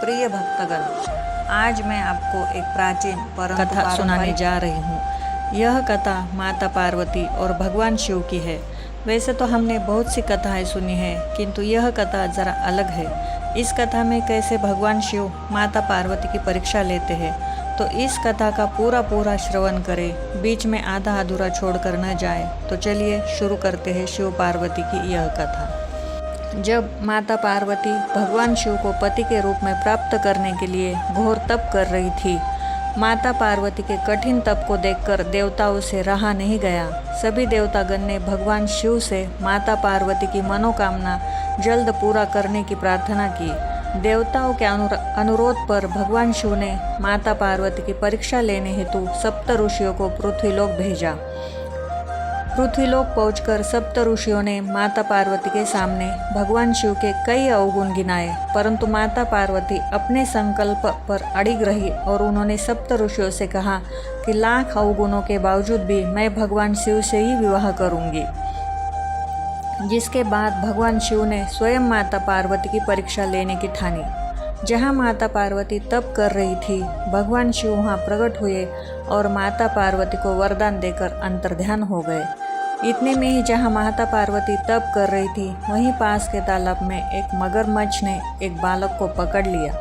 प्रिय भक्तगण, आज मैं आपको एक प्राचीन परंतु कथा सुनाने जा रही हूँ। यह कथा माता पार्वती और भगवान शिव की है। वैसे तो हमने बहुत सी कथाएं सुनी हैं, किंतु यह कथा ज़रा अलग है। इस कथा में कैसे भगवान शिव माता पार्वती की परीक्षा लेते हैं, तो इस कथा का पूरा श्रवण करें, बीच में आधा अधूरा छोड़कर न जाए। तो चलिए शुरू करते हैं शिव पार्वती की यह कथा। जब माता पार्वती भगवान शिव को पति के रूप में प्राप्त करने के लिए घोर तप कर रही थी, माता पार्वती के कठिन तप को देखकर देवताओं से रहा नहीं गया। सभी देवतागण ने भगवान शिव से माता पार्वती की मनोकामना जल्द पूरा करने की प्रार्थना की। देवताओं के अनुरोध पर भगवान शिव ने माता पार्वती की परीक्षा लेने हेतु सप्त ऋषियों को पृथ्वीलोक भेजा। पृथ्वीलोक पहुंचकर सप्त ऋषियों ने माता पार्वती के सामने भगवान शिव के कई अवगुण गिनाए, परंतु माता पार्वती अपने संकल्प पर अड़िग रही और उन्होंने सप्त ऋषियों से कहा कि लाख अवगुणों के बावजूद भी मैं भगवान शिव से ही विवाह करूंगी। जिसके बाद भगवान शिव ने स्वयं माता पार्वती की परीक्षा लेने की ठानी। जहाँ माता पार्वती तप कर रही थी, भगवान शिव वहाँ प्रकट हुए और माता पार्वती को वरदान देकर अंतर्ध्यान हो गए। इतने में ही जहाँ माता पार्वती तप कर रही थी, वहीं पास के तालाब में एक मगरमच्छ ने एक बालक को पकड़ लिया।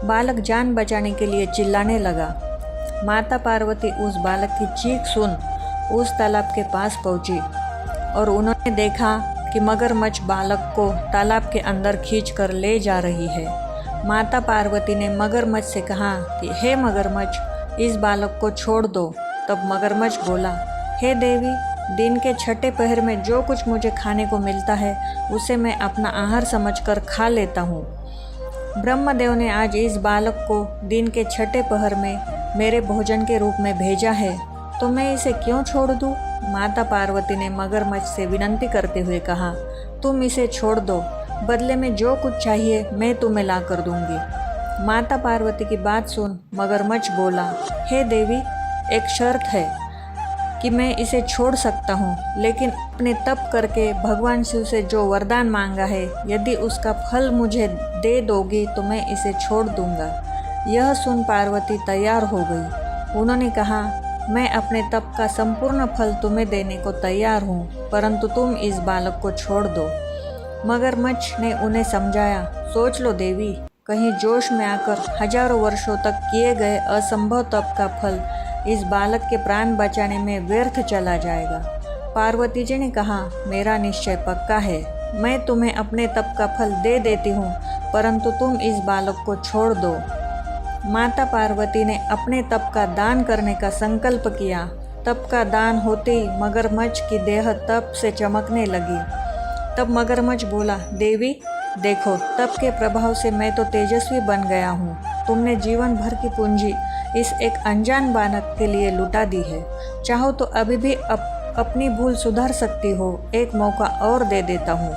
बालक जान बचाने के लिए चिल्लाने लगा। माता पार्वती उस बालक की चीख सुन उस तालाब के पास पहुँची और उन्होंने देखा कि मगरमच्छ बालक को तालाब के अंदर खींचकर ले जा रही है। माता पार्वती ने मगरमच्छ से कहा कि हे मगरमच्छ, इस बालक को छोड़ दो। तब मगरमच्छ बोला, हे देवी, दिन के छठे पहर में जो कुछ मुझे खाने को मिलता है उसे मैं अपना आहार समझकर खा लेता हूँ। ब्रह्मदेव ने आज इस बालक को दिन के छठे पहर में मेरे भोजन के रूप में भेजा है, तो मैं इसे क्यों छोड़ दूँ? माता पार्वती ने मगरमच्छ से विनती करते हुए कहा, तुम इसे छोड़ दो, बदले में जो कुछ चाहिए मैं तुम्हें ला कर दूंगी। माता पार्वती की बात सुन मगरमच्छ बोला, हे देवी, एक शर्त है कि मैं इसे छोड़ सकता हूँ, लेकिन अपने तप करके भगवान शिव से जो वरदान मांगा है, यदि उसका फल मुझे दे दोगी तो मैं इसे छोड़ दूंगा। यह सुन पार्वती तैयार हो गई। उन्होंने कहा, मैं अपने तप का संपूर्ण फल तुम्हें देने को तैयार हूँ, परंतु तुम इस बालक को छोड़ दो। मगरमच्छ ने उन्हें समझाया, सोच लो देवी, कहीं जोश में आकर हजारों वर्षों तक किए गए असंभव तप का फल इस बालक के प्राण बचाने में व्यर्थ चला जाएगा। पार्वती जी ने कहा, मेरा निश्चय पक्का है, मैं तुम्हें अपने तप का फल दे देती हूँ, परंतु तुम इस बालक को छोड़ दो। माता पार्वती ने अपने तप का दान करने का संकल्प किया। तप का दान होते ही मगरमच्छ की देह तप से चमकने लगी। तब मगरमच्छ बोला, देवी देखो, तप के प्रभाव से मैं तो तेजस्वी बन गया हूँ। तुमने जीवन भर की पूंजी इस एक अनजान बालक के लिए लुटा दी है। चाहो तो अभी भी अपनी भूल सुधार सकती हो, एक मौका और दे देता हूँ।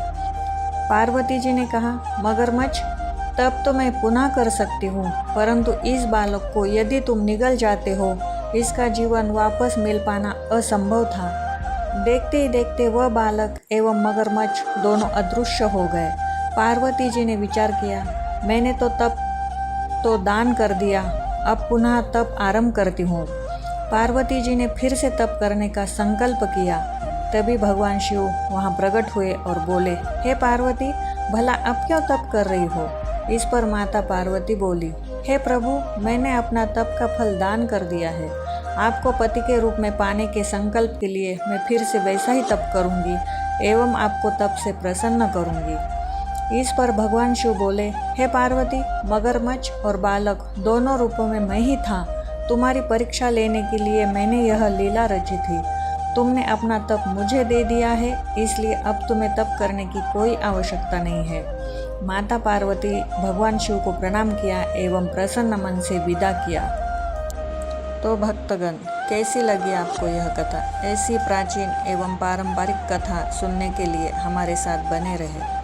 पार्वती जी ने कहा, मगरमच्छ, तब तो मैं पुनः कर सकती हूँ, परंतु इस बालक को यदि तुम निगल जाते हो, इसका जीवन वापस मिल पाना असंभव था। देखते ही देखते वह बालक एवं मगरमच्छ दोनों अदृश्य हो गए। पार्वती जी ने विचार किया, मैंने तो तप तो दान कर दिया, अब पुनः तप आरंभ करती हूँ। पार्वती जी ने फिर से तप करने का संकल्प किया। तभी भगवान शिव वहाँ प्रकट हुए और बोले, हे पार्वती, भला अब क्यों तप कर रही हो? इस पर माता पार्वती बोली, हे प्रभु, मैंने अपना तप का फल दान कर दिया है। आपको पति के रूप में पाने के संकल्प के लिए मैं फिर से वैसा ही तप करूंगी एवं आपको तप से प्रसन्न करूंगी। इस पर भगवान शिव बोले, हे पार्वती, मगरमच्छ और बालक दोनों रूपों में मैं ही था। तुम्हारी परीक्षा लेने के लिए मैंने यह लीला रची थी। तुमने अपना तप मुझे दे दिया है, इसलिए अब तुम्हें तप करने की कोई आवश्यकता नहीं है। माता पार्वती भगवान शिव को प्रणाम किया एवं प्रसन्न मन से विदा किया। तो भक्तगण, कैसी लगी आपको यह कथा? ऐसी प्राचीन एवं पारंपरिक कथा सुनने के लिए हमारे साथ बने रहे।